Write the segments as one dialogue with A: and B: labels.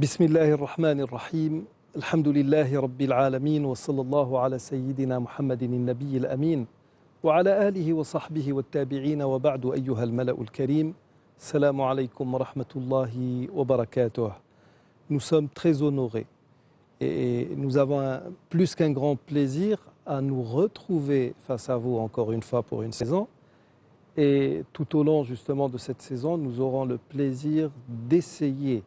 A: بسم الله الرحمن الرحيم الحمد لله رب العالمين وصلى الله على سيدنا محمد النبي الأمين وعلى آله وصحبه والتابعين وبعد أيها الملأ الكريم السلام عليكم ورحمة الله وبركاته. Nous sommes très honorés et nous avons plus qu'un grand plaisir à nous retrouver face à vous encore une fois pour une saison. Et tout au long justement de cette saison, nous aurons le plaisir d'essayer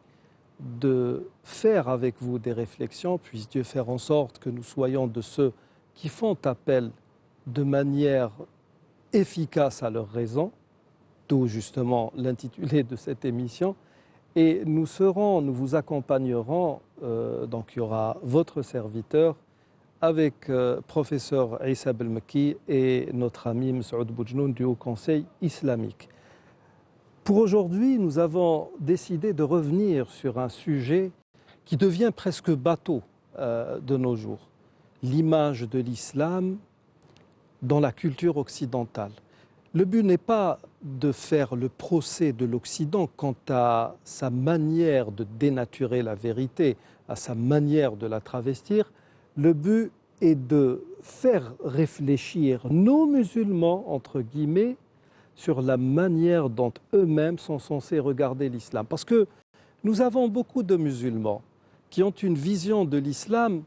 A: de faire avec vous des réflexions, puisse Dieu faire en sorte que nous soyons de ceux qui font appel de manière efficace à leur raison, d'où justement l'intitulé de cette émission. Et nous vous accompagnerons, donc il y aura votre serviteur avec professeur Issa Belmeki et notre ami Msaoud Boujnoun du Haut Conseil islamique. Pour aujourd'hui, nous avons décidé de revenir sur un sujet qui devient presque bateau de nos jours, l'image de l'islam dans la culture occidentale. Le but n'est pas de faire le procès de l'Occident quant à sa manière de dénaturer la vérité, à sa manière de la travestir. Le but est de faire réfléchir nos musulmans, entre guillemets, sur la manière dont eux-mêmes sont censés regarder l'islam. Parce que nous avons beaucoup de musulmans qui ont une vision de l'islam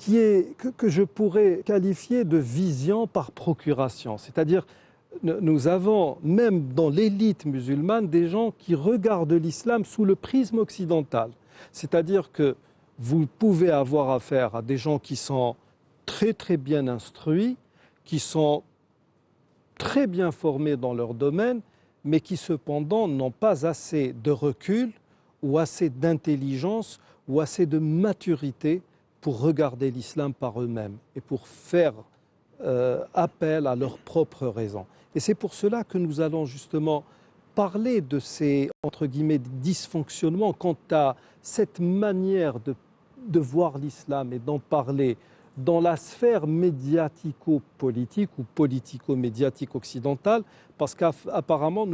A: que je pourrais qualifier de vision par procuration. C'est-à-dire, nous avons même dans l'élite musulmane des gens qui regardent l'islam sous le prisme occidental. C'est-à-dire que vous pouvez avoir affaire à des gens qui sont très très bien instruits, qui sont très bien formés dans leur domaine, mais qui cependant n'ont pas assez de recul ou assez d'intelligence ou assez de maturité pour regarder l'islam par eux-mêmes et pour faire appel à leurs propres raisons. Et c'est pour cela que nous allons justement parler de ces, entre guillemets, dysfonctionnements quant à cette manière de voir l'islam et d'en parler dans la sphère médiatico-politique ou politico-médiatique occidentale, parce qu'apparemment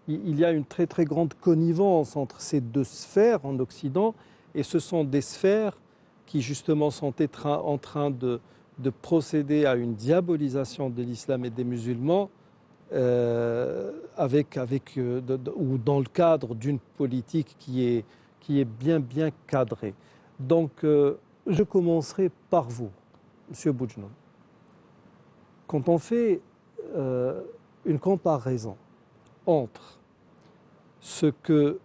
A: il y a une très très grande connivence entre ces deux sphères en Occident, et ce sont des sphères qui justement sont en train de procéder à une diabolisation de l'islam et des musulmans ou dans le cadre d'une politique qui est bien cadrée. Donc, je commencerai par vous, M. Boujnoun. Quand on fait une comparaison entre ce que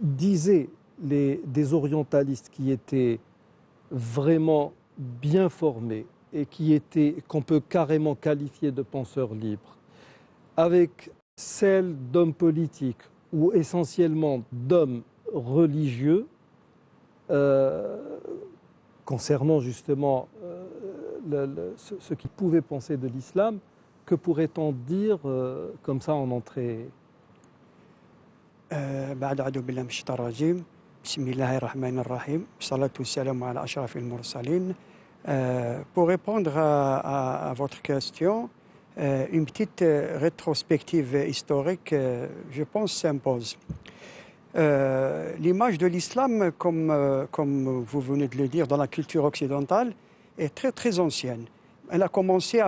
A: disaient des orientalistes qui étaient vraiment bien formés et qu'on peut carrément qualifier de penseurs libres, avec celle d'hommes politiques ou essentiellement d'hommes religieux, concernant justement ce qu'ils pouvaient penser de l'islam, que pourrait-on dire comme ça en entrée?
B: Pour répondre à votre question, une petite rétrospective historique, je pense, s'impose. L'image de l'islam, comme vous venez de le dire, dans la culture occidentale, est très très ancienne. Elle a commencé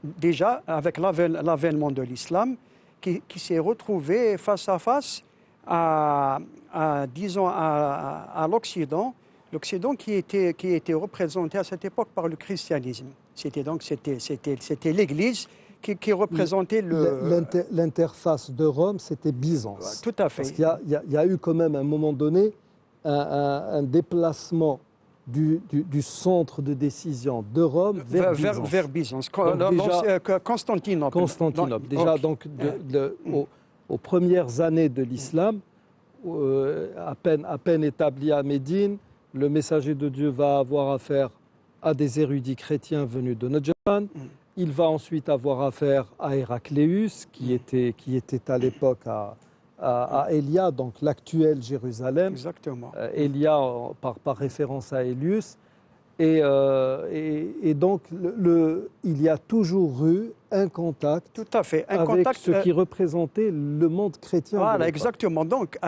B: déjà avec l'avènement de l'islam, qui s'est retrouvé face à face à l'Occident. L'Occident qui était représenté à cette époque par le christianisme. C'était l'Église qui représentait
A: l'interface de Rome, c'était Byzance.
B: Tout à fait.
A: Parce qu'il y a eu quand même à un moment donné un déplacement du centre de décision de Rome vers Byzance.
B: Constantinople.
A: Déjà, donc, aux premières années de l'islam, à peine établi à Médine, le messager de Dieu va avoir affaire à des érudits chrétiens venus de Najran. Il va ensuite avoir affaire à Héracléus, qui était à l'époque à Élia, donc l'actuel Jérusalem.
B: Exactement.
A: Élia par référence à Hélios. Et donc, il y a toujours eu un contact
B: Tout à fait. Un
A: avec
B: contact,
A: ce qui représentait le monde chrétien.
B: voilà,
A: de l'époque.
B: exactement. Donc,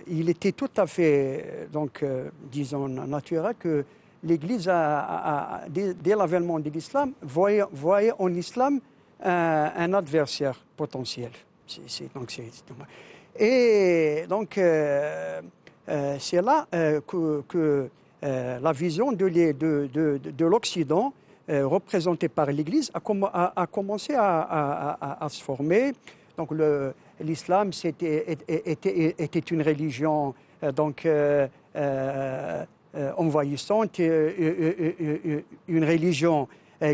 B: il était tout à fait, disons, naturel que l'Église, dès l'avènement de l'islam, voyait en islam un adversaire potentiel. Et donc, c'est là que la vision de l'Occident, représentée par l'Église, a commencé à se former. Donc, l'islam était une religion envahissante, une religion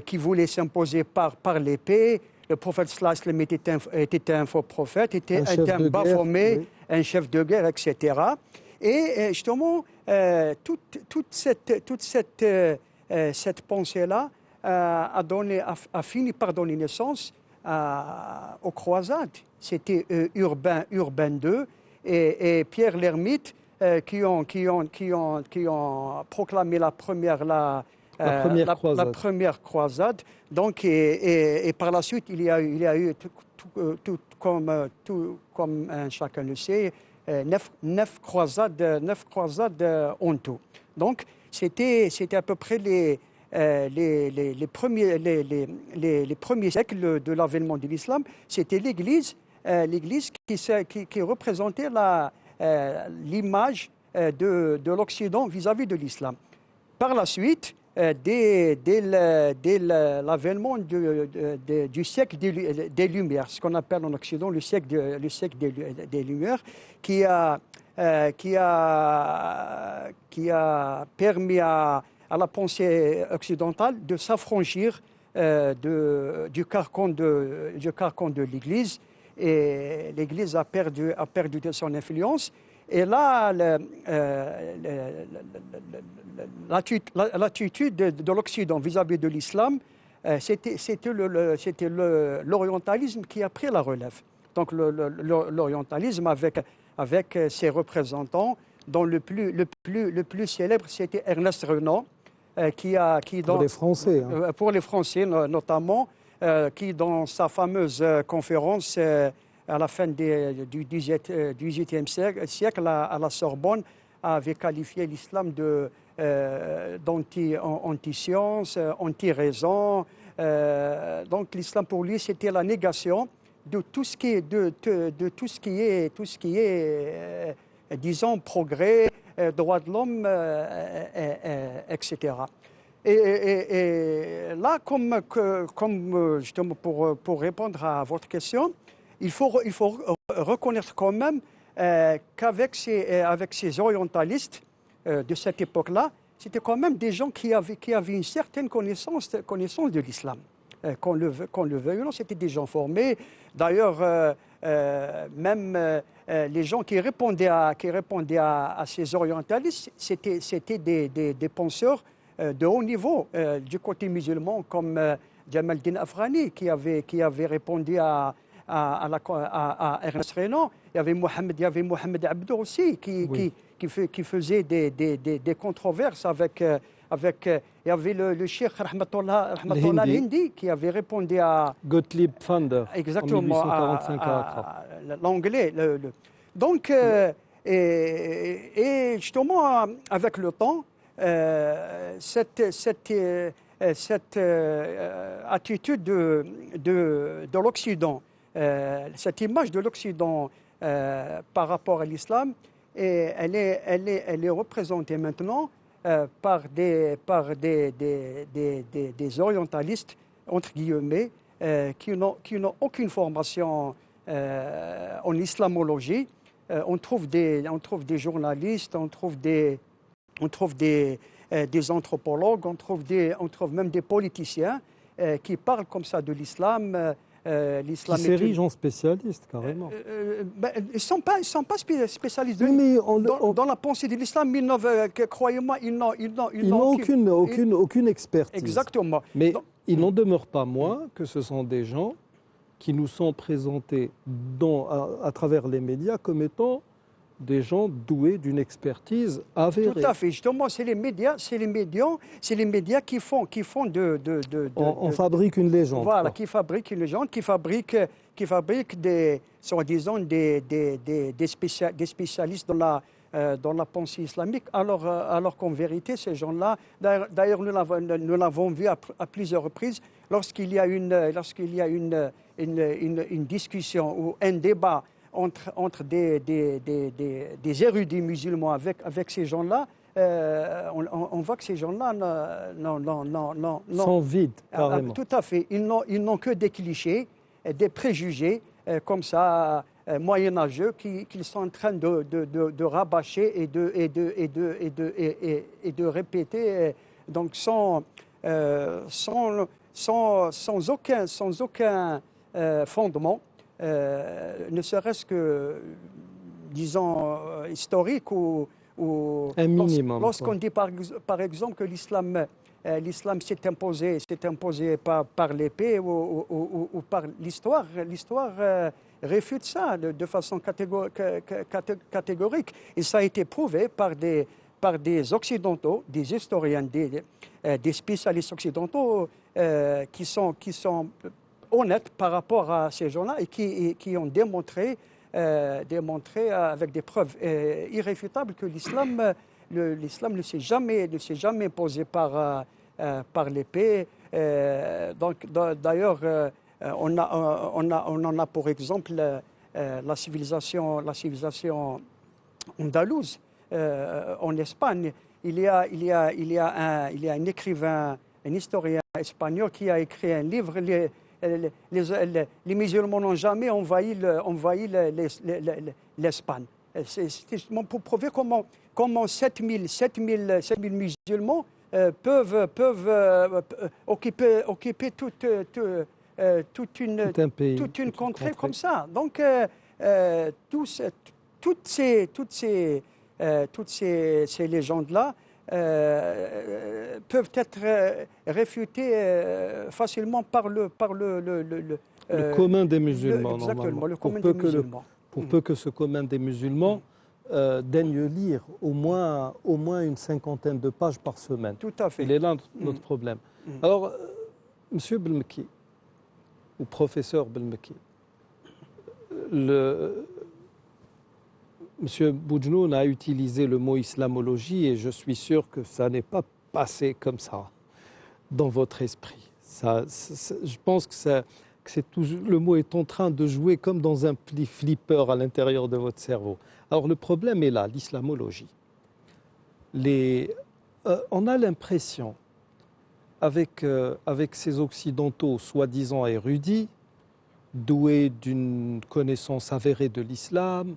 B: qui voulait s'imposer par l'épée. Le prophète sallam était un faux prophète, était un bas-formé, oui. Un chef de guerre, etc. Et justement, toute cette pensée-là a fini par donner naissance aux croisades. C'était Urbain II et Pierre l'Ermite qui ont proclamé la première croisade. Donc, et par la suite, il y a eu comme chacun le sait, neuf croisades en tout. Donc, c'était à peu près les premiers siècles de l'avènement de l'islam. C'était l'Église qui représentait l'image de l'Occident vis-à-vis de l'islam. Par la suite, dès l'avènement du siècle des Lumières, ce qu'on appelle en Occident le siècle des Lumières, qui a permis à la pensée occidentale de s'affranchir du carcan de l'Église, et l'Église a perdu de son influence. Et là, l'attitude de l'Occident vis-à-vis de l'islam, c'était l'orientalisme qui a pris la relève. Donc l'orientalisme avec ses représentants, dont le plus célèbre, c'était Ernest Renan,
A: pour les Français, hein.
B: Pour les Français notamment, qui dans sa fameuse conférence à la fin du XVIIIe siècle à la Sorbonne, avait qualifié l'islam d'anti-science, anti-raison. Donc l'islam pour lui, c'était la négation de tout ce qui est, disons, progrès, droits de l'homme, etc. Et là, comme justement pour répondre à votre question, il faut reconnaître quand même qu'avec ces orientalistes de cette époque-là, c'était quand même des gens qui avaient une certaine connaissance de l'islam. Qu'on le veuille ou non, c'était des gens formés. D'ailleurs, même les gens qui répondaient à ces orientalistes, c'était des penseurs de haut niveau du côté musulman, comme Jamal Din Afghani, qui avait répondu à Ernest Renan. Il y avait Mohamed Abdo aussi, qui faisait des controverses avec il y avait le cheikh Rahmatullah al-Hindi qui avait répondu à
A: Gottlieb Pfander,
B: exactement,
A: en 1845 à
B: l'anglais. Donc, et justement, avec le temps, cette attitude de l'Occident, cette image de l'Occident par rapport à l'islam, elle est représentée maintenant par des orientalistes, entre guillemets, qui n'ont aucune formation en islamologie. On trouve des journalistes, on trouve des anthropologues, on trouve même des politiciens qui parlent comme ça de l'islam.
A: Qui s'érigent en spécialistes, carrément.
B: Ils ne sont pas spécialistes dans la pensée de l'islam, croyez-moi, ils n'ont
A: aucune expertise.
B: Exactement.
A: Mais il n'en demeure pas moins que ce sont des gens qui nous sont présentés à travers les médias comme étant des gens doués d'une expertise avérée.
B: Tout à fait. Justement, c'est les médias qui font
A: On fabrique une légende.
B: Voilà,
A: quoi.
B: qui fabriquent une légende, qui fabriquent des, soi-disant, des spécialistes dans la pensée islamique, alors qu'en vérité, ces gens-là, d'ailleurs, nous l'avons vu à plusieurs reprises, lorsqu'il y a une discussion ou un débat entre des érudits musulmans avec ces gens-là, on voit que ces gens-là non.
A: Sont vides, carrément.
B: Tout à fait. Ils n'ont que des clichés, des préjugés, comme ça, moyenâgeux, qu'ils sont en train de rabâcher et de répéter, donc sans aucun fondement, ne serait-ce que, disons, historique ou
A: un minimum.
B: Lorsqu'on dit par exemple que l'islam s'est imposé par l'épée ou par l'histoire, réfute ça de façon catégorique. Et ça a été prouvé par des Occidentaux, des historiens, des spécialistes occidentaux qui sont honnêtes par rapport à ces gens-là et qui ont démontré avec des preuves irréfutables que l'islam ne s'est jamais imposé par l'épée. Donc, d'ailleurs, on en a pour exemple la civilisation andalouse en Espagne. Il y a un écrivain, un historien espagnol qui a écrit un livre. Les musulmans n'ont jamais envahi l'Espagne. C'est justement pour prouver comment 7000 musulmans peuvent occuper toute une contrée comme ça. Donc, toutes ces légendes-là peuvent être réfutées facilement par le
A: commun des musulmans.
B: Exactement, le commun des musulmans.
A: Pour peu que ce commun des musulmans daigne lire au moins une cinquantaine de pages par semaine.
B: Tout à fait.
A: Il est là notre problème. Alors, Monsieur Belmeki, ou professeur Belmeki, Monsieur Boujnoun a utilisé le mot islamologie et je suis sûr que ça n'est pas passé comme ça dans votre esprit. Je pense que le mot est en train de jouer comme dans un flipper à l'intérieur de votre cerveau. Alors le problème est là, l'islamologie. On a l'impression, avec ces occidentaux soi-disant érudits, doués d'une connaissance avérée de l'islam,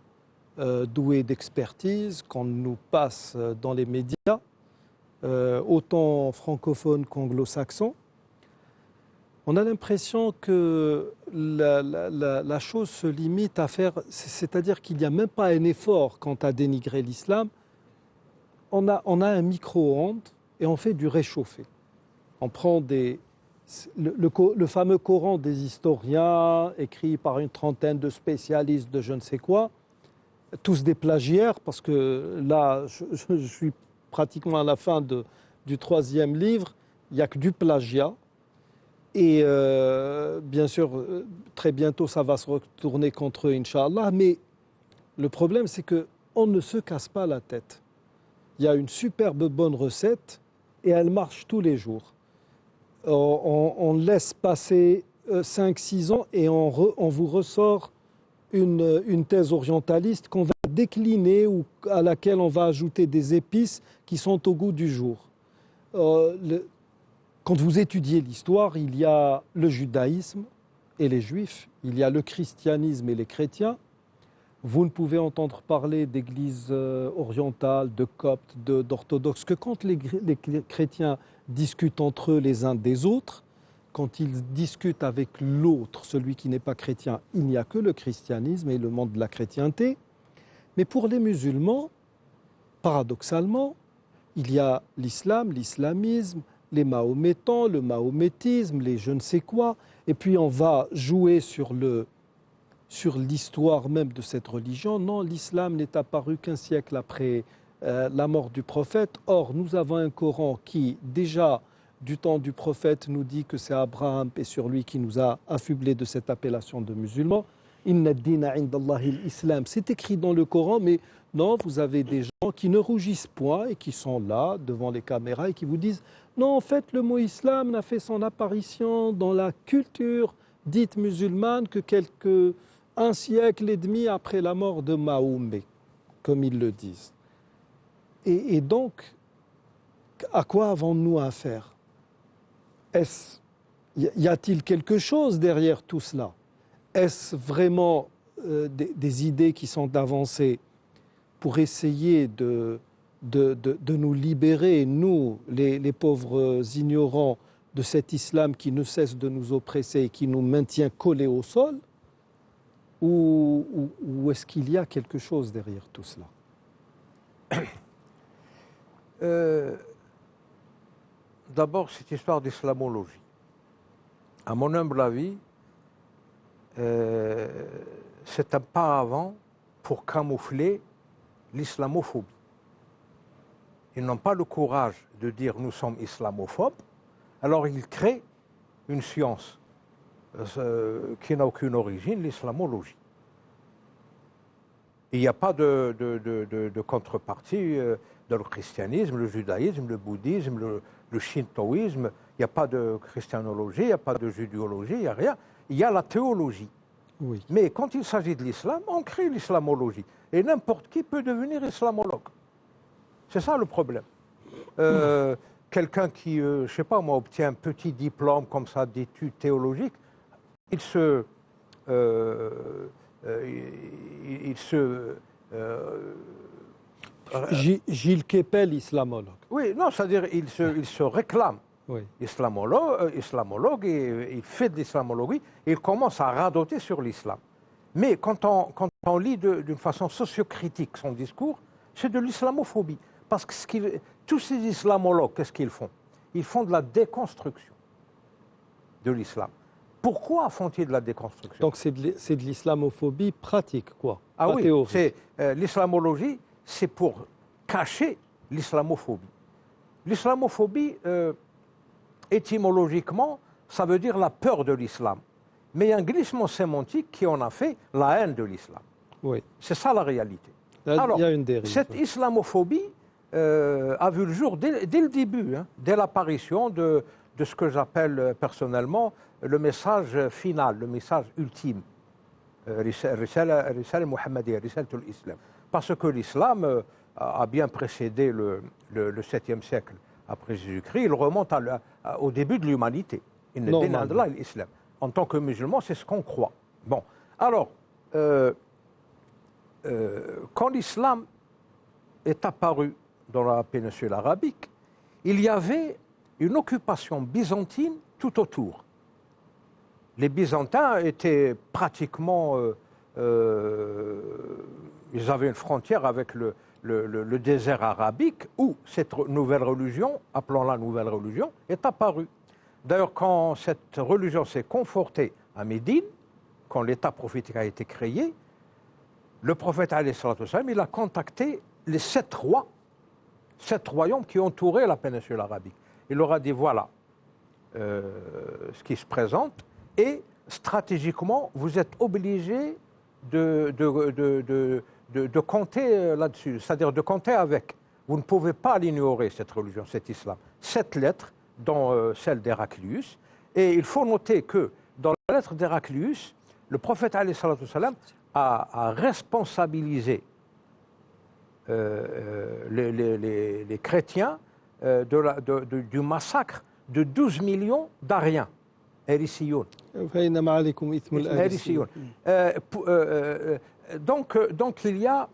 A: doués d'expertise qu'on nous passe dans les médias, autant francophones qu'anglo-saxons, on a l'impression que la chose se limite à faire, c'est-à-dire qu'il n'y a même pas un effort quant à dénigrer l'islam. On a un micro-ondes et on fait du réchauffé. On prend le fameux Coran des historiens, écrit par une trentaine de spécialistes de je ne sais quoi, tous des plagiaires, parce que là, je suis pratiquement à la fin du 3e livre, il n'y a que du plagiat. Et bien sûr, très bientôt, ça va se retourner contre eux, Inch'Allah. Mais le problème, c'est qu'on ne se casse pas la tête. Il y a une superbe bonne recette et elle marche tous les jours. On laisse passer 5-6 ans et on vous ressort une thèse orientaliste qu'on va décliner ou à laquelle on va ajouter des épices qui sont au goût du jour. Quand vous étudiez l'histoire, il y a le judaïsme et les juifs, il y a le christianisme et les chrétiens. Vous ne pouvez entendre parler d'églises orientales, de coptes, d'orthodoxes que quand les chrétiens discutent entre eux les uns des autres, quand ils discutent avec l'autre, celui qui n'est pas chrétien, il n'y a que le christianisme et le monde de la chrétienté. Mais pour les musulmans, paradoxalement, il y a l'islam, l'islamisme, les mahométans, le mahométisme, les je ne sais quoi. Et puis on va jouer sur sur l'histoire même de cette religion. Non, l'islam n'est apparu qu'un siècle après la mort du prophète. Or, nous avons un Coran qui, déjà du temps du prophète, nous dit que c'est Abraham et sur lui qui nous a affublés de cette appellation de musulmans. Inna ad-dina indallahi l'islam. C'est écrit dans le Coran, mais non, vous avez des gens qui ne rougissent point et qui sont là devant les caméras et qui vous disent non, en fait, le mot islam n'a fait son apparition dans la culture dite musulmane que un siècle et demi après la mort de Mahomet, comme ils le disent. Et donc, à quoi avons-nous affaire? Y a-t-il quelque chose derrière tout cela? Est-ce vraiment des idées qui sont avancées pour essayer de nous libérer, nous, les pauvres ignorants, de cet islam qui ne cesse de nous oppresser et qui nous maintient collés au sol? Ou est-ce qu'il y a quelque chose derrière tout cela?
C: D'abord, cette histoire d'islamologie. À mon humble avis, c'est un paravent pour camoufler l'islamophobie. Ils n'ont pas le courage de dire nous sommes islamophobes, alors ils créent une science qui n'a aucune origine, l'islamologie. Il n'y a pas de contrepartie dans le christianisme, le judaïsme, le bouddhisme, le shintoïsme. Il n'y a pas de christianologie, il n'y a pas de judéologie, il n'y a rien. Il y a la théologie.
A: Oui.
C: Mais quand il s'agit de l'islam, on crée l'islamologie. Et n'importe qui peut devenir islamologue. C'est ça le problème. Quelqu'un qui, je ne sais pas moi, obtient un petit diplôme comme ça d'études théologiques,
A: Gilles Kepel, islamologue.
C: Oui, non, c'est-à-dire il se réclame
A: Oui.
C: islamologue et il fait de l'islamologie et il commence à radoter sur l'islam. Mais quand on lit d'une façon sociocritique son discours, c'est de l'islamophobie. Parce que tous ces islamologues, qu'est-ce qu'ils font? Ils font de la déconstruction de l'islam. Pourquoi font-ils de la déconstruction?
A: Donc c'est de l'islamophobie pratique, quoi.
C: Ah
A: pas
C: oui,
A: théorique.
C: L'islamologie, c'est pour cacher l'islamophobie. L'islamophobie, étymologiquement, ça veut dire la peur de l'islam. Mais il y a un glissement sémantique qui en a fait la haine de l'islam.
A: Oui.
C: C'est ça la réalité.
A: Là,
C: Alors,
A: il y a une dérive.
C: cette islamophobie a vu le jour dès le début, dès l'apparition de ce que j'appelle personnellement le message final, le message ultime, Risala Muhammadiyya, Risalatul Islam. Parce que l'islam a bien précédé le 7e siècle après Jésus-Christ, il remonte au début de l'humanité. L'islam. En tant que musulman, c'est ce qu'on croit. Bon, alors, quand l'islam est apparu dans la péninsule arabique, il y avait une occupation byzantine tout autour. Les Byzantins étaient pratiquement... ils avaient une frontière avec le désert arabique où cette nouvelle religion, appelons-la nouvelle religion, est apparue. D'ailleurs, quand cette religion s'est confortée à Médine, quand l'État prophétique a été créé, le prophète il a contacté les 7 royaumes qui entouraient la péninsule arabique. Il leur a dit voilà ce qui se présente et stratégiquement vous êtes obligés de compter là-dessus, c'est-à-dire de compter avec. Vous ne pouvez pas l'ignorer, cette religion, cet islam. 7 lettres, dont celle d'Héraclius. Et il faut noter que dans la lettre d'Héraclius, le prophète a responsabilisé les chrétiens du massacre de 12 millions d'Ariens. Hériciyoun. Donc il y a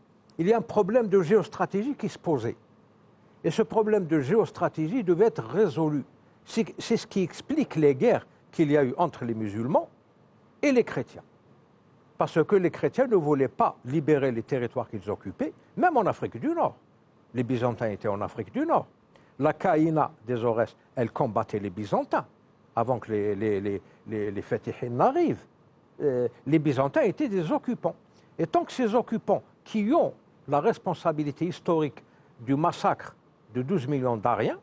C: un problème de géostratégie qui se posait. Et ce problème de géostratégie devait être résolu. C'est ce qui explique les guerres qu'il y a eu entre les musulmans et les chrétiens. Parce que les chrétiens ne voulaient pas libérer les territoires qu'ils occupaient, même en Afrique du Nord. Les Byzantins étaient en Afrique du Nord. La Caïna des elle combattait les Byzantins avant que les Fatihin n'arrivent. les Byzantins étaient des occupants. Et tant que ces occupants qui ont la responsabilité historique du massacre de 12 millions d'Ariens,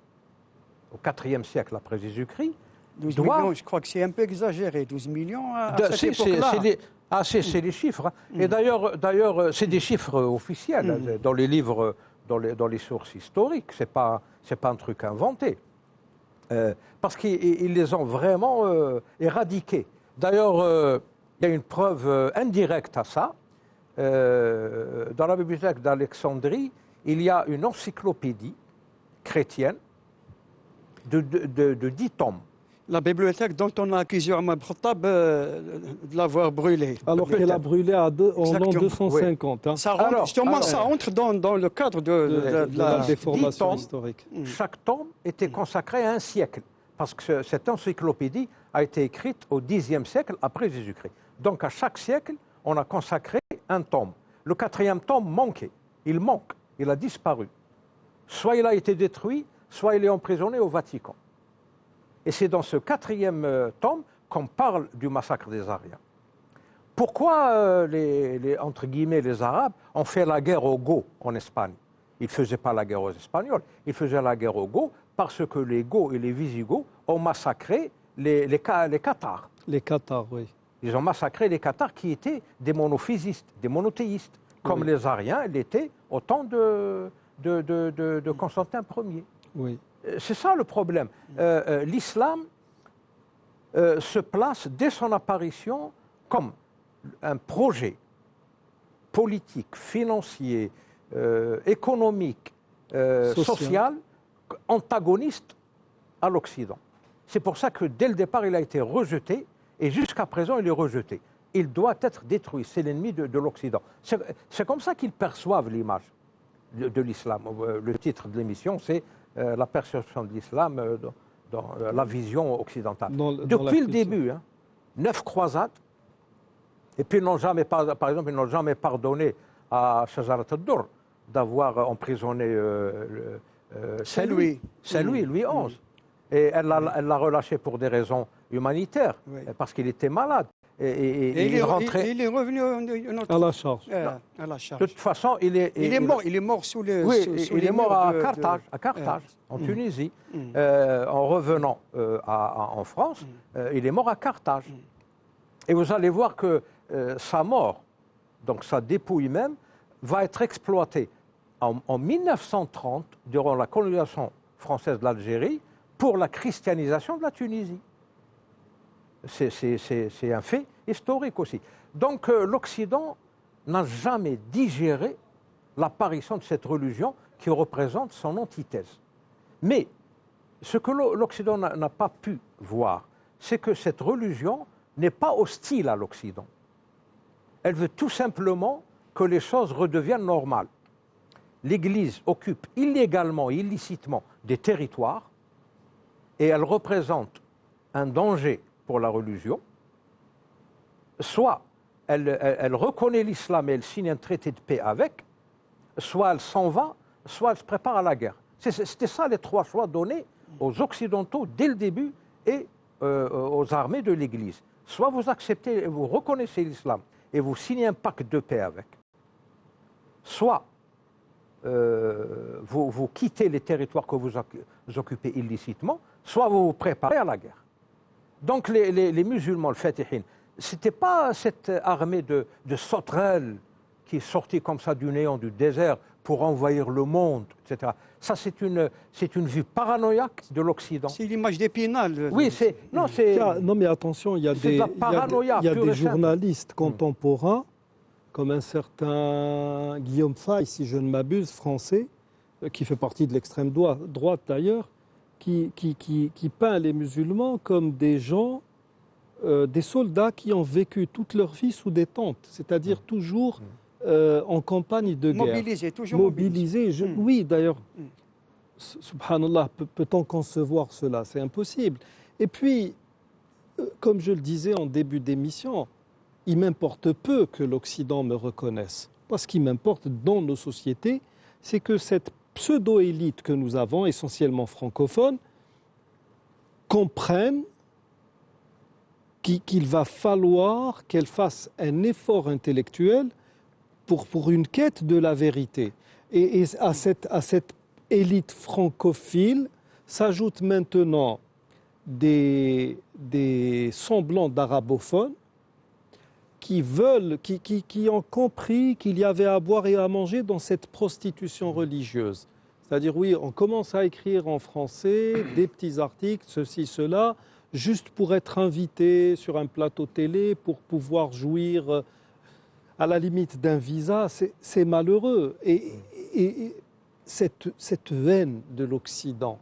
C: au IVe siècle après Jésus-Christ,
B: 12 millions, je crois que c'est un peu exagéré, 12 millions à cette époque-là.
C: C'est les chiffres. Hein. Et d'ailleurs, c'est des chiffres officiels dans les livres, dans les sources historiques. C'est pas un truc inventé. Parce qu'ils les ont vraiment éradiqués. D'ailleurs, il y a une preuve indirecte à ça. Dans la bibliothèque d'Alexandrie, il y a une encyclopédie chrétienne de 10 tomes.
B: La bibliothèque dont on a accusé Omar Khattab de l'avoir brûlée.
A: Alors qu'elle a brûlé en l'an 250.
B: Oui. Hein. Ça entre dans le cadre de
A: la déformation
C: tomes,
A: historique.
C: Chaque tome était consacré à un siècle, parce que cette encyclopédie a été écrite au Xe siècle après Jésus-Christ. Donc à chaque siècle, on a consacré un tome. Le 4e tome manquait. Il manque. Il a disparu. Soit il a été détruit, soit il est emprisonné au Vatican. Et c'est dans ce 4e tome qu'on parle du massacre des Ariens. Pourquoi entre guillemets, les Arabes ont fait la guerre aux Goths en Espagne? Ils ne faisaient pas la guerre aux Espagnols, ils faisaient la guerre aux Goths parce que les Goths et les Visigoths ont massacré les Cathares.
A: Les Cathares, oui.
C: Ils ont massacré les Cathares qui étaient des monophysistes, des monothéistes, comme les Ariens l'étaient au temps de Constantin Ier.
A: Oui.
C: C'est ça le problème. L'islam se place dès son apparition comme un projet politique, financier, économique, social, antagoniste à l'Occident. C'est pour ça que dès le départ, il a été rejeté, et jusqu'à présent, il est rejeté. Il doit être détruit, c'est l'ennemi de l'Occident. C'est comme ça qu'ils perçoivent l'image de l'islam. Le titre de l'émission, c'est la perception de l'islam dans la vision occidentale. Depuis le début, 9 croisades, et puis par exemple, ils n'ont jamais pardonné à Shajarat ad-Durr d'avoir emprisonné Saint-Louis, Louis XI. Et elle l'a relâché pour des raisons humanitaires, parce qu'il était malade. Et il est
B: revenu
A: à la charge.
C: De toute façon, il est
B: mort sous les.
C: Oui, il est mort à Carthage, en Tunisie. En revenant en France, il est mort à Carthage. Et vous allez voir que sa mort, donc sa dépouille même, va être exploitée en 1930, durant la colonisation française de l'Algérie, pour la christianisation de la Tunisie. C'est un fait historique aussi. Donc l'Occident n'a jamais digéré l'apparition de cette religion qui représente son antithèse. Mais ce que l'Occident n'a pas pu voir, c'est que cette religion n'est pas hostile à l'Occident. Elle veut tout simplement que les choses redeviennent normales. L'Église occupe illégalement, illicitement des territoires et elle représente un danger pour la religion. Soit elle reconnaît l'islam et elle signe un traité de paix avec, soit elle s'en va, soit elle se prépare à la guerre. C'était ça les 3 choix donnés aux Occidentaux dès le début et aux armées de l'Église. Soit vous acceptez, vous reconnaissez l'islam et vous signez un pacte de paix avec, soit vous quittez les territoires que vous occupez illicitement, soit vous vous préparez à la guerre. Donc les musulmans, le Fatihin, ce n'était pas cette armée de sauterelles qui est sortie comme ça du néant, du désert, pour envahir le monde, etc. Ça, c'est une vue paranoïaque de l'Occident.
B: C'est l'image d'Épinal.
C: Oui,
A: non, mais attention, il y a des journalistes contemporains, comme un certain Guillaume Fay, si je ne m'abuse, français, qui fait partie de l'extrême droite d'ailleurs, qui peint les musulmans comme des gens, des soldats qui ont vécu toute leur vie sous des tentes, c'est-à-dire toujours en campagne de guerre.
B: Toujours
A: mobilisés. Oui, d'ailleurs, subhanallah, peut-on concevoir cela? C'est impossible. Et puis, comme je le disais en début d'émission, il m'importe peu que l'Occident me reconnaisse. Parce qu'il m'importe dans nos sociétés, c'est que cette pseudo-élite que nous avons, essentiellement francophone, comprenne qu'il va falloir qu'elle fasse un effort intellectuel pour une quête de la vérité. Et à cette élite francophile s'ajoutent maintenant des semblants d'arabophones qui ont compris qu'il y avait à boire et à manger dans cette prostitution religieuse. C'est-à-dire, oui, on commence à écrire en français des petits articles, ceci, cela, juste pour être invité sur un plateau télé, pour pouvoir jouir à la limite d'un visa. C'est malheureux. Et cette haine de l'Occident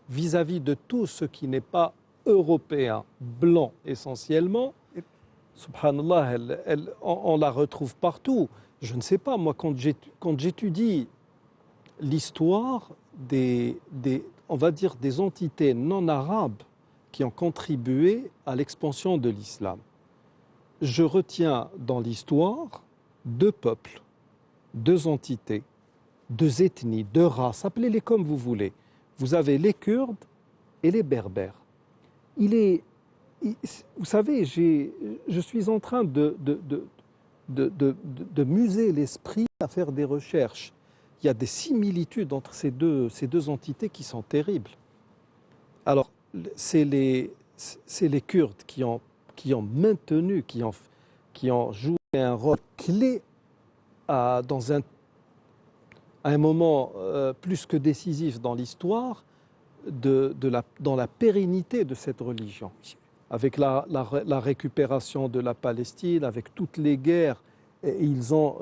A: vis-à-vis de tout ce qui n'est pas européen, blanc essentiellement, subhanallah, on la retrouve partout. Je ne sais pas, moi, quand j'étudie l'histoire on va dire, des entités non arabes qui ont contribué à l'expansion de l'islam, je retiens dans l'histoire 2 peuples, 2 entités, 2 ethnies, 2 races, appelez-les comme vous voulez. Vous avez les Kurdes et les Berbères. Vous savez, je suis en train de muser l'esprit à faire des recherches. Il y a des similitudes entre ces deux entités qui sont terribles. Alors, c'est les Kurdes qui ont maintenu, qui ont joué un rôle clé à un moment plus que décisif dans l'histoire dans la pérennité de cette religion. Avec la récupération de la Palestine, avec toutes les guerres, ils ont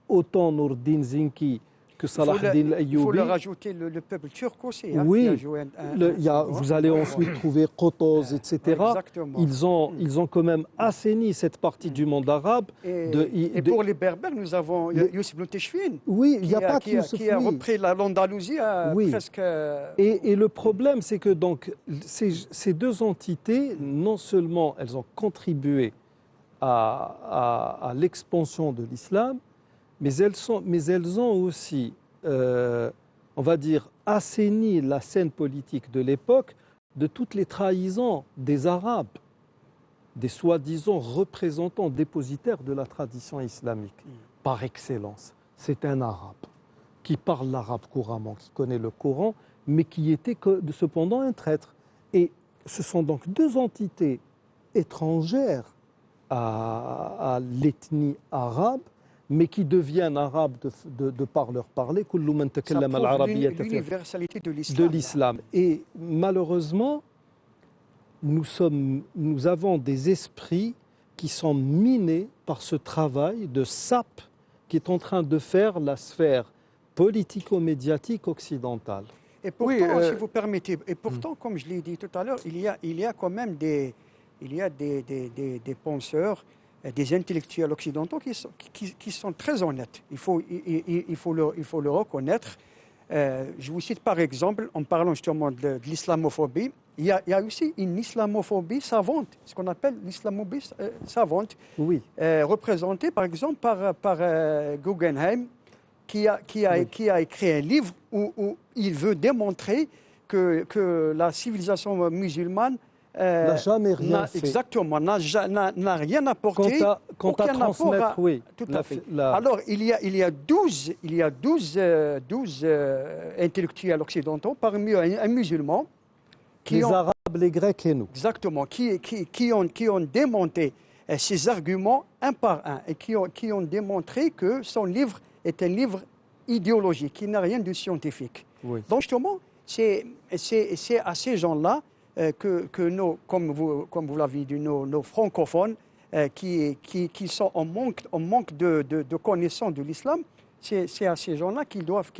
A: autant Nourdin Zinki que Salah ad-Din al-Ayyubi.
B: Il faut leur ajouter le peuple turc aussi.
A: Oui,
B: qui a joué
A: vous allez ensuite trouver Qotuz, etc.
B: Exactement.
A: Ils ont quand même assaini cette partie du monde arabe.
B: Et pour les Berbères, nous avons Youssef Bouteflika.
A: Oui, il n'y a pas que Youssef.
B: Qui a repris l'Andalousie presque.
A: Et le problème, c'est que donc, ces 2 entités, non seulement elles ont contribué à l'expansion de l'islam, mais elles ont aussi, on va dire, assaini la scène politique de l'époque de toutes les trahisons des Arabes, des soi-disant représentants dépositaires de la tradition islamique. Par excellence, c'est un Arabe qui parle l'arabe couramment, qui connaît le Coran, mais qui était cependant un traître. Et ce sont donc 2 entités étrangères à l'ethnie arabe, mais qui deviennent arabes de par leur parler.
B: Ça prouve l'universalité de l'islam.
A: Et malheureusement, nous avons des esprits qui sont minés par ce travail de sape qui est en train de faire la sphère politico-médiatique occidentale.
B: Et pourtant, si vous permettez, comme je l'ai dit tout à l'heure, il y a quand même des penseurs, des intellectuels occidentaux qui sont très honnêtes. Il faut le reconnaître. Je vous cite par exemple, en parlant justement de l'islamophobie, il y a aussi une islamophobie savante, ce qu'on appelle l'islamophobie savante,
A: oui.
B: Représentée par exemple par Guggenheim, qui a écrit un livre où il veut démontrer que la civilisation musulmane
A: n'a jamais rien fait.
B: Exactement, n'a rien apporté.
A: Quant à transmettre, oui.
B: Tout à fait. Alors, il y a 12 intellectuels occidentaux, parmi eux un musulman.
A: Arabes, les Grecs et nous.
B: Exactement, qui ont démonté ces arguments un par un et qui ont démontré que son livre est un livre idéologique, qui n'a rien de scientifique.
A: Oui.
B: Donc, justement, c'est à ces gens-là que nos, comme vous l'avez dit, nos francophones qui sont en manque de connaissance de l'islam, c'est à ces gens-là qu'ils doivent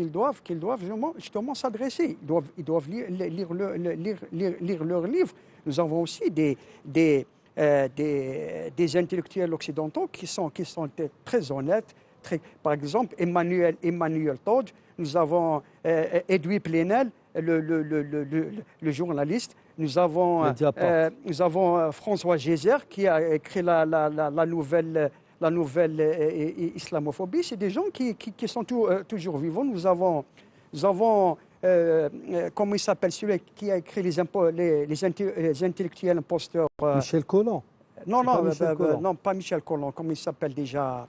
B: justement s'adresser. Ils doivent lire leurs livres. Nous avons aussi des intellectuels occidentaux qui sont très honnêtes. Par exemple, Emmanuel Todd, nous avons Edoui Plenel, le journaliste. Nous avons François Gézère qui a écrit la nouvelle islamophobie. C'est des gens qui sont toujours vivants. Nous avons comment il s'appelle celui qui a écrit les intellectuels imposteurs
A: Michel Colomb.
B: Non,
A: C'est pas
B: non,
A: Michel Colomb.
B: non, pas Michel Colomb. Comment il s'appelle déjà?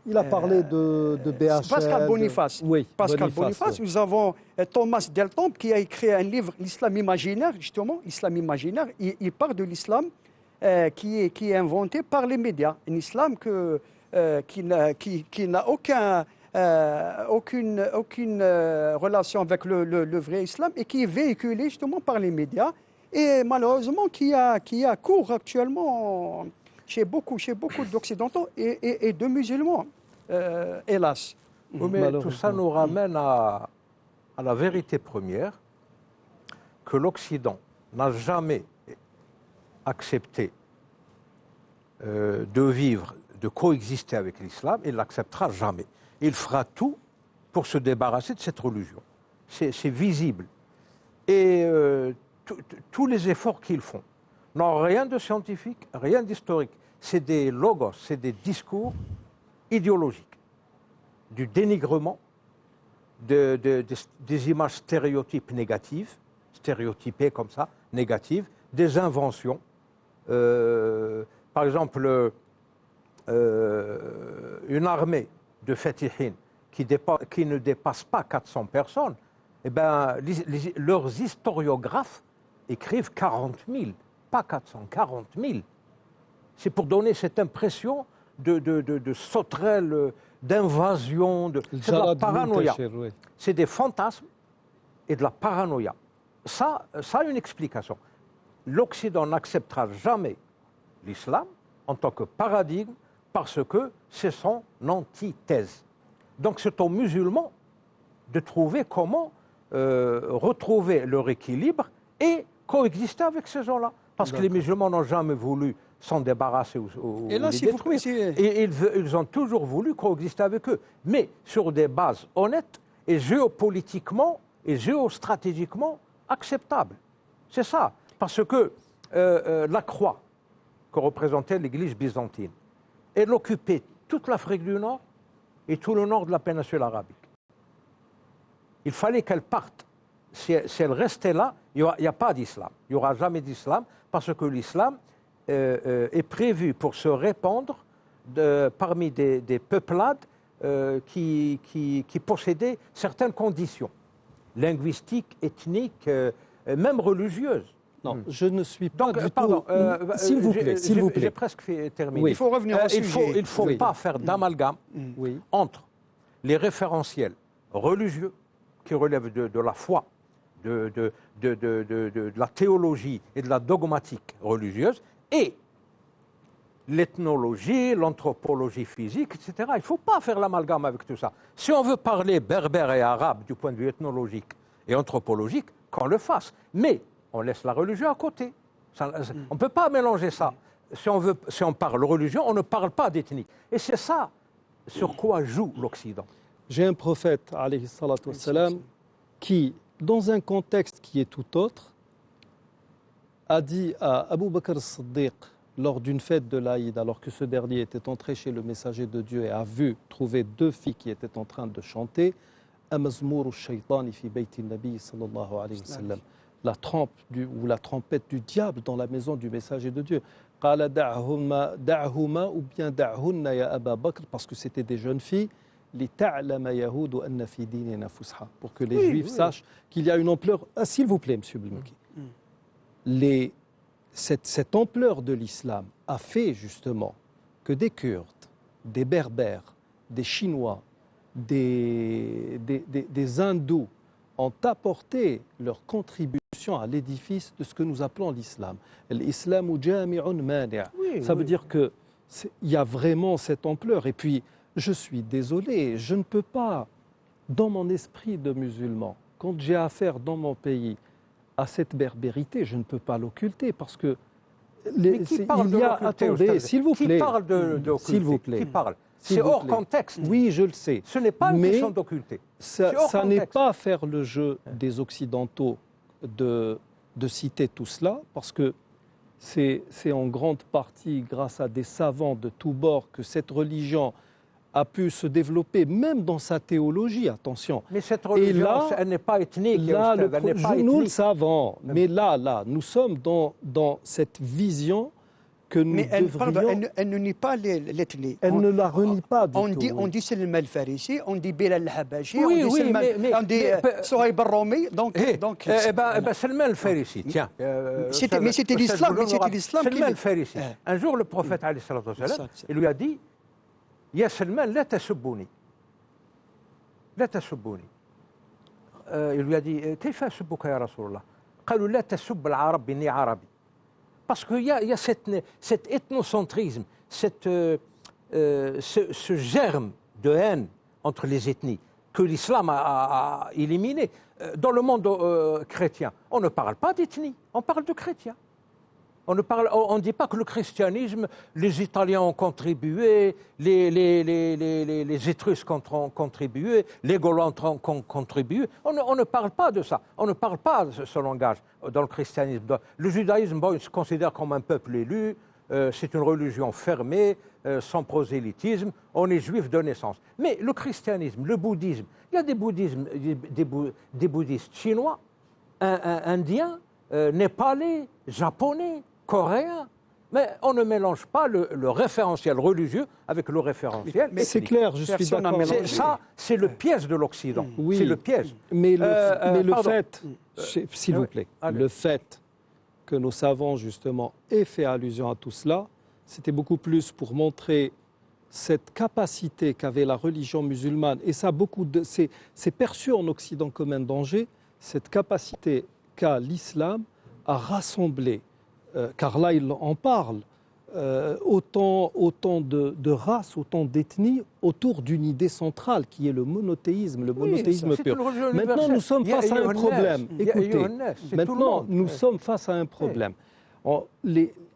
A: Il a parlé de BHL.
B: Pascal Boniface.
A: Oui,
B: Pascal Boniface.
A: oui.
B: Nous avons Thomas Deltombe qui a écrit un livre, L'Islam imaginaire, justement. L'Islam imaginaire. Il parle de l'islam qui est inventé par les médias. Un islam qui n'a aucune relation avec le vrai islam et qui est véhiculé justement par les médias et malheureusement qui a cours actuellement chez beaucoup d'Occidentaux et de musulmans, hélas.
C: Oui, mais tout ça nous ramène à la vérité première, que l'Occident n'a jamais accepté de vivre, de coexister avec l'islam, et ne l'acceptera jamais. Il fera tout pour se débarrasser de cette religion. C'est visible. Et tous les efforts qu'ils font n'ont rien de scientifique, rien d'historique. C'est des logos, c'est des discours idéologiques, du dénigrement, des images stéréotypées comme ça, négatives, des inventions. Par exemple, une armée de Fatihin qui ne dépasse pas 400 personnes, eh ben, leurs historiographes écrivent 40 000, pas 400, 40 000. C'est pour donner cette impression de sauterelle, d'invasion, c'est de la paranoïa. Oui. C'est des fantasmes et de la paranoïa. Ça a une explication. L'Occident n'acceptera jamais l'islam en tant que paradigme parce que c'est son antithèse. Donc c'est aux musulmans de trouver comment retrouver leur équilibre et coexister avec ces gens-là. Parce que les musulmans n'ont jamais voulu s'en débarrasser ou
B: et là,
C: les détruire. Et ils ont toujours voulu coexister avec eux, mais sur des bases honnêtes et géopolitiquement et géostratégiquement acceptables. C'est ça. Parce que la croix que représentait l'Église byzantine, elle occupait toute l'Afrique du Nord et tout le nord de la péninsule arabique. Il fallait qu'elle parte. Si elle restait là, il n'y a pas d'islam. Il n'y aura jamais d'islam parce que l'islam est prévu pour se répandre parmi des peuplades qui possédaient certaines conditions linguistiques, ethniques, même religieuses.
A: Non, je ne suis pas
C: Donc,
A: du
C: pardon,
A: tout... S'il vous plaît.
C: J'ai presque terminé.
B: Oui. Il faut revenir au sujet.
C: Il ne faut pas faire d'amalgame entre les référentiels religieux qui relèvent de la foi, de la théologie et de la dogmatique religieuse et l'ethnologie, l'anthropologie physique, etc. Il ne faut pas faire l'amalgame avec tout ça. Si on veut parler berbère et arabe du point de vue ethnologique et anthropologique, qu'on le fasse. Mais on laisse la religion à côté. On ne peut pas mélanger ça. Si on parle religion, on ne parle pas d'ethnie. Et c'est ça sur quoi joue l'Occident.
A: J'ai un prophète, alayhi salatu wassalam, qui, dans un contexte qui est tout autre, a dit à Abu Bakr as-Siddiq, lors d'une fête de l'Aïd, alors que ce dernier était entré chez le messager de Dieu et a trouvé deux filles qui étaient en train de chanter, Amazmour ash-shaytani fi bayti an-nabi sallallahu alayhi wa sallam. La trompette du diable dans la maison du messager de Dieu. Qala da'huma ou bien da'hunna ya Aba Bakr, parce que c'était des jeunes filles, li ta'lama yahudu anna fi dinina fusha, pour que les juifs sachent qu'il y a une ampleur. Ah, s'il vous plaît, monsieur Bilmouki. Cette ampleur de l'islam a fait justement que des Kurdes, des Berbères, des Chinois, des Hindous ont apporté leur contribution à l'édifice de ce que nous appelons l'islam. L'islamu jami'un mani'. Ça veut dire qu'il y a vraiment cette ampleur. Et puis, je suis désolé, je ne peux pas, dans mon esprit de musulman, quand j'ai affaire dans mon pays à cette berbérité, je ne peux pas l'occulter parce que
C: attendez,
A: s'il vous plaît.
C: Qui parle d'occulter?
A: S'il vous plaît.
C: Qui parle? C'est hors contexte.
A: Oui, je le sais.
C: Ce n'est pas une question d'occulter.
A: Ça n'est pas faire le jeu des Occidentaux de citer tout cela, parce que c'est en grande partie grâce à des savants de tous bords que cette religion a pu se développer, même dans sa théologie, attention.
C: Mais cette religion, elle n'est pas ethnique.
A: Nous le savons, mais là, nous sommes dans cette vision que nous
B: Mais
A: devrions...
B: elle ne nie pas l'ethnie.
A: Elle ne la renie pas du tout.
B: On dit Salman al-Farisi, on dit Bilal al-Habashi,
C: Oui,
B: on dit
C: oui,
B: Salman,
C: mais-
B: on dit Souhaib al-Romi. Donc,
C: Salman al-Farisi, tiens.
B: Mais c'était l'islam, mais c'était l'islam qui...
C: Salman al-Farisi. Un jour, le prophète, alayhi salatu wassalam, il lui a dit Ya Salman, la tasubbouni. La tasubbouni. Il lui a dit Kayfa asubbuka ya Rasulallah? قالوا لا تسب العرب إني عربي. Parce qu'il y a cet ethnocentrisme, ce germe de haine entre les ethnies que l'islam a éliminé. Dans le monde chrétien, on ne parle pas d'ethnie, on parle de chrétiens. On ne dit pas que le christianisme, les Italiens ont contribué, les Étrusques ont contribué, les Gaulois ont contribué. On ne parle pas de ça. On ne parle pas de ce langage dans le christianisme. Le judaïsme, il se considère comme un peuple élu. C'est une religion fermée, sans prosélytisme. On est juif de naissance. Mais le christianisme, le bouddhisme, il y a des bouddhistes chinois, indiens, népalais, japonais, coréens. Mais on ne mélange pas le référentiel religieux avec le référentiel ethnique.
A: C'est clair, je suis d'accord.
C: Ça, c'est le piège de l'Occident.
A: Oui,
C: c'est le piège.
A: Mais le
C: pardon.
A: fait, s'il vous plaît, le fait que nos savants, justement, aient fait allusion à tout cela, c'était beaucoup plus pour montrer cette capacité qu'avait la religion musulmane, et ça, c'est perçu en Occident comme un danger, cette capacité qu'a l'islam à rassembler, car là, il en parle, autant de races, autant d'ethnies autour d'une idée centrale qui est le monothéisme pur. Maintenant, nous sommes face à un problème. Écoutez, maintenant, nous sommes face à un problème.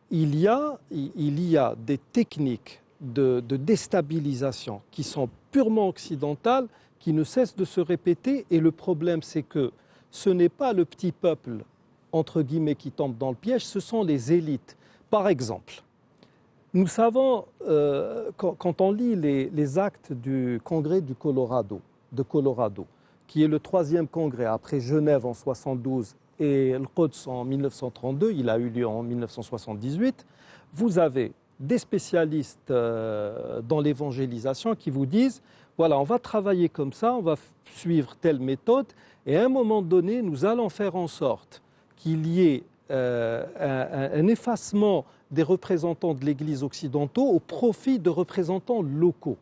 A: Il y a des techniques de déstabilisation qui sont purement occidentales, qui ne cessent de se répéter, et le problème, c'est que ce n'est pas le petit peuple, entre guillemets, qui tombe dans le piège, ce sont les élites. Par exemple, nous savons, quand on lit les actes du congrès de Colorado, qui est le 3e congrès après Genève en 1972 et le Quds en 1932, il a eu lieu en 1978, vous avez des spécialistes dans l'évangélisation qui vous disent, voilà, on va travailler comme ça, on va suivre telle méthode, et à un moment donné, nous allons faire en sorte qu'il y ait un effacement des représentants de l'Église occidentaux au profit de représentants locaux.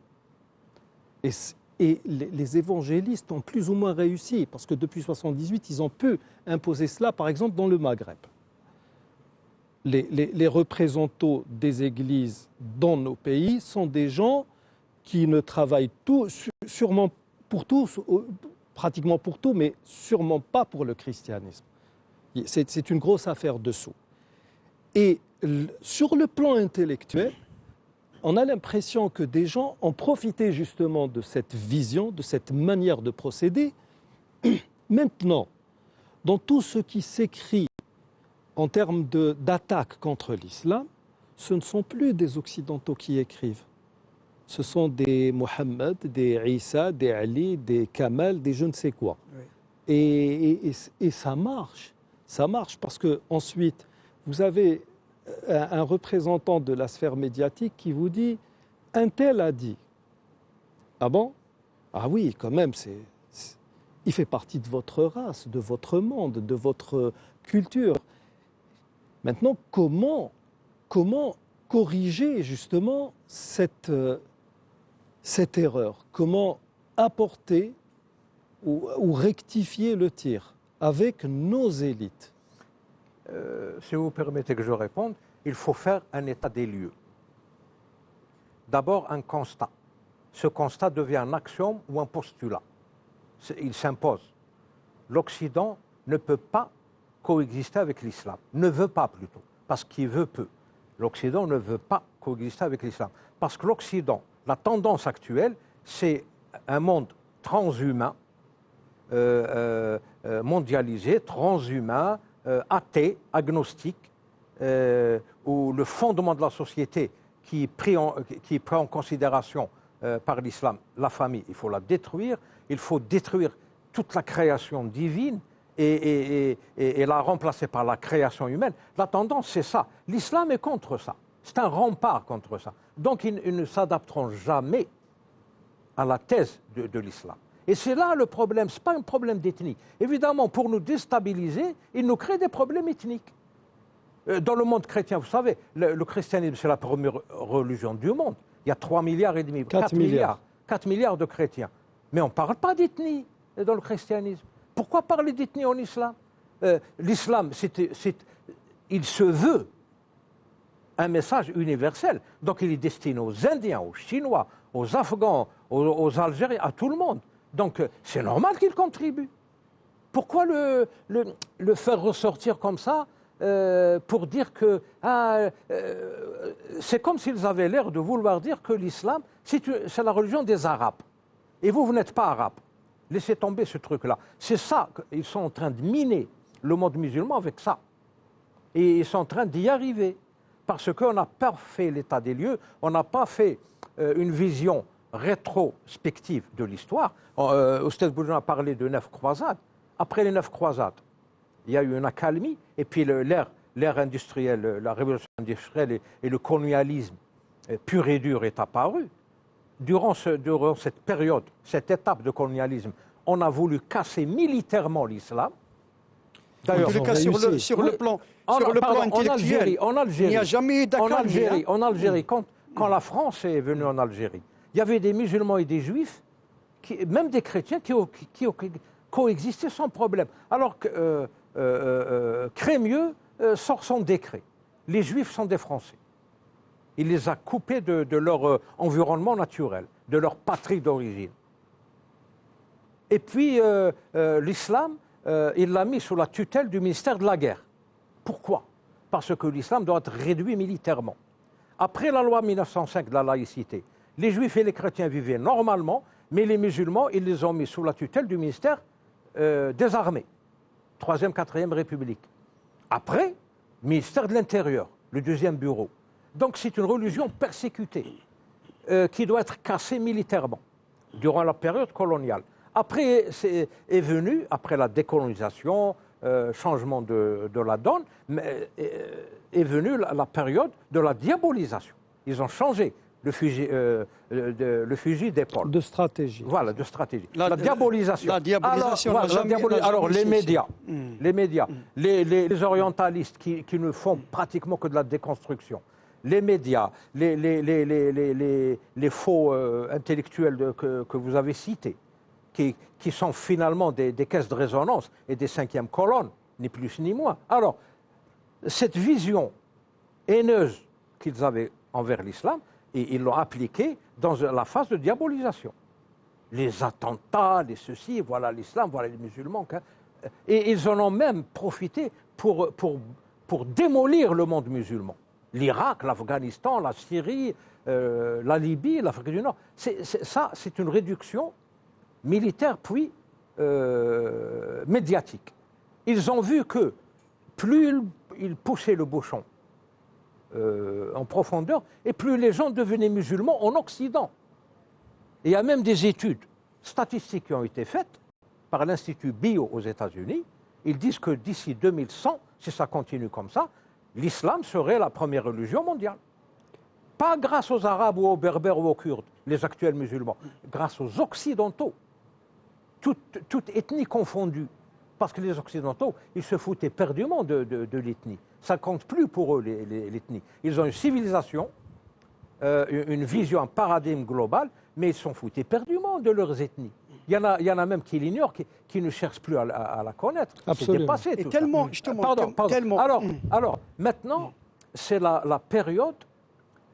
A: Et les évangélistes ont plus ou moins réussi, parce que depuis 1978, ils ont pu imposer cela, par exemple, dans le Maghreb. Les représentants des églises dans nos pays sont des gens qui ne travaillent sûrement pour tous, pratiquement pour tout, mais sûrement pas pour le christianisme. C'est une grosse affaire dessous. Et sur le plan intellectuel, on a l'impression que des gens ont profité justement de cette vision, de cette manière de procéder. Maintenant, dans tout ce qui s'écrit en termes d'attaque contre l'islam, ce ne sont plus des Occidentaux qui écrivent. Ce sont des Mohammed, des Isa, des Ali, des Kamal, des je ne sais quoi. Oui. Et ça marche. Ça marche parce que ensuite, vous avez un représentant de la sphère médiatique qui vous dit « un tel a dit ». Ah bon? Ah oui, quand même, il fait partie de votre race, de votre monde, de votre culture. Maintenant, comment corriger justement cette erreur? Comment apporter ou rectifier le tir avec nos élites?
C: Si vous permettez que je réponde, il faut faire un état des lieux. D'abord, un constat. Ce constat devient un axiome ou un postulat. Il s'impose. L'Occident ne peut pas coexister avec l'islam. Ne veut pas plutôt, parce qu'il veut peu. L'Occident ne veut pas coexister avec l'islam. Parce que l'Occident, la tendance actuelle, c'est un monde transhumain, mondialisé, transhumain, athée, agnostique, où le fondement de la société qui est pris en considération par l'islam, la famille, il faut la détruire, il faut détruire toute la création divine et la remplacer par la création humaine. La tendance, c'est ça. L'islam est contre ça. C'est un rempart contre ça. Donc ils ne s'adapteront jamais à la thèse de l'islam. Et c'est là le problème, ce n'est pas un problème d'ethnie. Évidemment, pour nous déstabiliser, ils nous créent des problèmes ethniques. Dans le monde chrétien, vous savez, le christianisme, c'est la première religion du monde. Il y a 3,5 milliards, 4 milliards. 4 milliards de chrétiens. Mais on ne parle pas d'ethnie dans le christianisme. Pourquoi parler d'ethnie en islam? L'islam, il se veut un message universel. Donc il est destiné aux Indiens, aux Chinois, aux Afghans, aux Algériens, à tout le monde. Donc c'est normal qu'il contribue. Pourquoi le faire ressortir comme ça pour dire que c'est comme s'ils avaient l'air de vouloir dire que l'islam, c'est la religion des Arabes. Et vous n'êtes pas arabe. Laissez tomber ce truc-là. C'est ça qu'ils sont en train de miner le monde musulman avec ça. Et ils sont en train d'y arriver. Parce qu'on n'a pas fait l'état des lieux, on n'a pas fait une vision rétrospective de l'histoire. Oustaz Boudjoun a parlé de 9 croisades. Après les 9 croisades, il y a eu une accalmie, et puis l'ère industrielle, la révolution industrielle et le colonialisme pur et dur est apparu. Durant cette période, cette étape de colonialisme, on a voulu casser militairement l'islam.
B: D'ailleurs, sur le plan intellectuel,
C: en Algérie,
B: il n'y a jamais eu d'accalmie.
C: En Algérie, quand la France est venue en Algérie, il y avait des musulmans et des juifs, même des chrétiens, qui coexistaient sans problème. Alors que Crémieux sort son décret. Les juifs sont des Français. Il les a coupés de leur environnement naturel, de leur patrie d'origine. Et puis l'islam, il l'a mis sous la tutelle du ministère de la Guerre. Pourquoi? Parce que l'islam doit être réduit militairement. Après la loi 1905 de la laïcité, les juifs et les chrétiens vivaient normalement, mais les musulmans, ils les ont mis sous la tutelle du ministère des armées, 3e, 4e République. Après, ministère de l'Intérieur, le 2e bureau. Donc c'est une religion persécutée qui doit être cassée militairement durant la période coloniale. Après est venu, après la décolonisation, changement de la donne, est venue la période de la diabolisation. Ils ont changé le fusil d'épaule.
A: De stratégie.
C: Voilà, de stratégie. La diabolisation.
B: La diabolisation.
C: Alors les médias, les orientalistes qui ne font pratiquement que de la déconstruction, les médias, les faux intellectuels que vous avez cités, qui sont finalement des caisses de résonance et des 5e colonnes, ni plus ni moins. Alors, cette vision haineuse qu'ils avaient envers l'islam, et ils l'ont appliquée dans la phase de diabolisation. Les attentats, les ceci, voilà l'islam, voilà les musulmans. Et ils en ont même profité pour démolir le monde musulman. L'Irak, l'Afghanistan, la Syrie, la Libye, l'Afrique du Nord. C'est une réduction militaire puis médiatique. Ils ont vu que plus ils poussaient le bouchon en profondeur, et plus les gens devenaient musulmans en Occident. Et il y a même des études statistiques qui ont été faites par l'Institut Bio aux États-Unis. Ils disent que d'ici 2100, si ça continue comme ça, l'islam serait la première religion mondiale. Pas grâce aux Arabes ou aux Berbères ou aux Kurdes, les actuels musulmans, grâce aux Occidentaux. Toute ethnie confondue. Parce que les Occidentaux, ils se foutaient éperdument de l'ethnie. Ça ne compte plus pour eux, l'ethnie. Ils ont une civilisation, une vision, un paradigme global, mais ils s'en foutent éperdument de leurs ethnies. Il y en a même qui l'ignorent, qui ne cherchent plus à la connaître.
A: Absolument.
C: C'est dépassé,
B: Et
C: tout
B: tellement,
C: ça.
B: justement,
C: Pardon.
B: tellement.
C: Alors, maintenant, c'est la période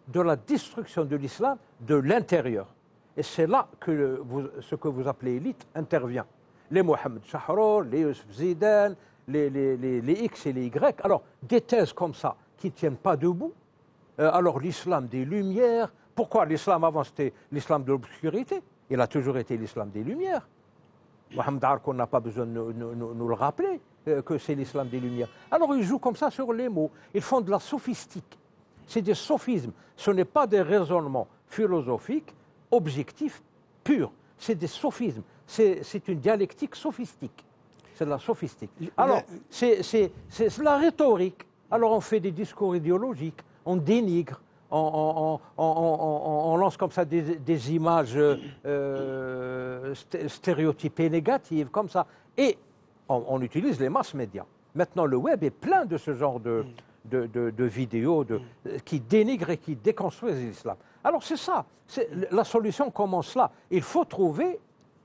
C: de la destruction de l'islam de l'intérieur. Et c'est là que ce que vous appelez élite intervient. Les Mohamed Chahror, les Youssef Zidane, les X et les Y. Alors, des thèses comme ça qui ne tiennent pas debout. Alors, l'islam des Lumières. Pourquoi l'islam avant, c'était l'islam de l'obscurité? Il a toujours été l'islam des Lumières. Mohamed Harkoun n'a pas besoin de nous le rappeler que c'est l'islam des Lumières. Alors, ils jouent comme ça sur les mots. Ils font de la sophistique. C'est des sophismes. Ce n'est pas des raisonnements philosophiques, objectifs, purs. C'est des sophismes. C'est une dialectique sophistique. C'est de la sophistique. Alors, c'est la rhétorique. Alors, on fait des discours idéologiques. on dénigre, on lance comme ça des images stéréotypées négatives, comme ça. Et on utilise les masses médias. Maintenant, le web est plein de ce genre de vidéos qui dénigrent et qui déconstruisent l'islam. Alors c'est ça, la solution commence là. Il faut trouver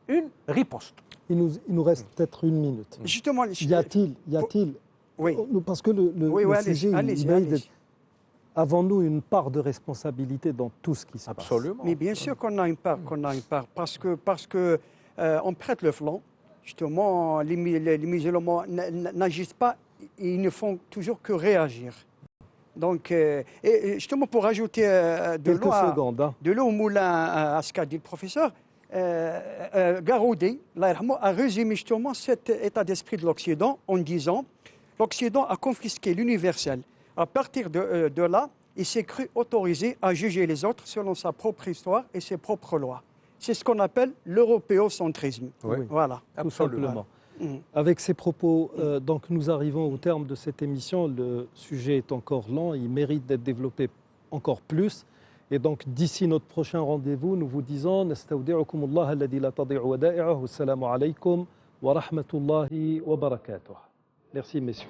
C: une riposte.
A: Il nous reste peut-être une minute.
B: Justement,
A: Y a-t-il
B: oui.
A: Parce que le sujet, avons-nous une part de responsabilité dans tout ce qui se passe?
C: Absolument.
B: Mais bien sûr qu'on a une part, parce que on prête le flanc. Justement, les musulmans n'agissent pas, ils ne font toujours que réagir. Donc, et justement, pour ajouter de l'eau au moulin à ce qu'a dit le professeur, Garoudi a résumé justement cet état d'esprit de l'Occident en disant l'Occident a confisqué l'universel. À partir de là, il s'est cru autorisé à juger les autres selon sa propre histoire et ses propres lois. C'est ce qu'on appelle l'européocentrisme.
A: Oui.
B: Voilà.
A: Tout simplement. Avec ces propos, donc nous arrivons au terme de cette émission. Le sujet est encore lent, il mérite d'être développé encore plus. Et donc d'ici notre prochain rendez-vous, nous vous disons Nastawdi'ukumullah alladhi la tadi'u wada'i'uhu. Assalamu alaykum wa rahmatullahi wa barakatuh. Merci messieurs.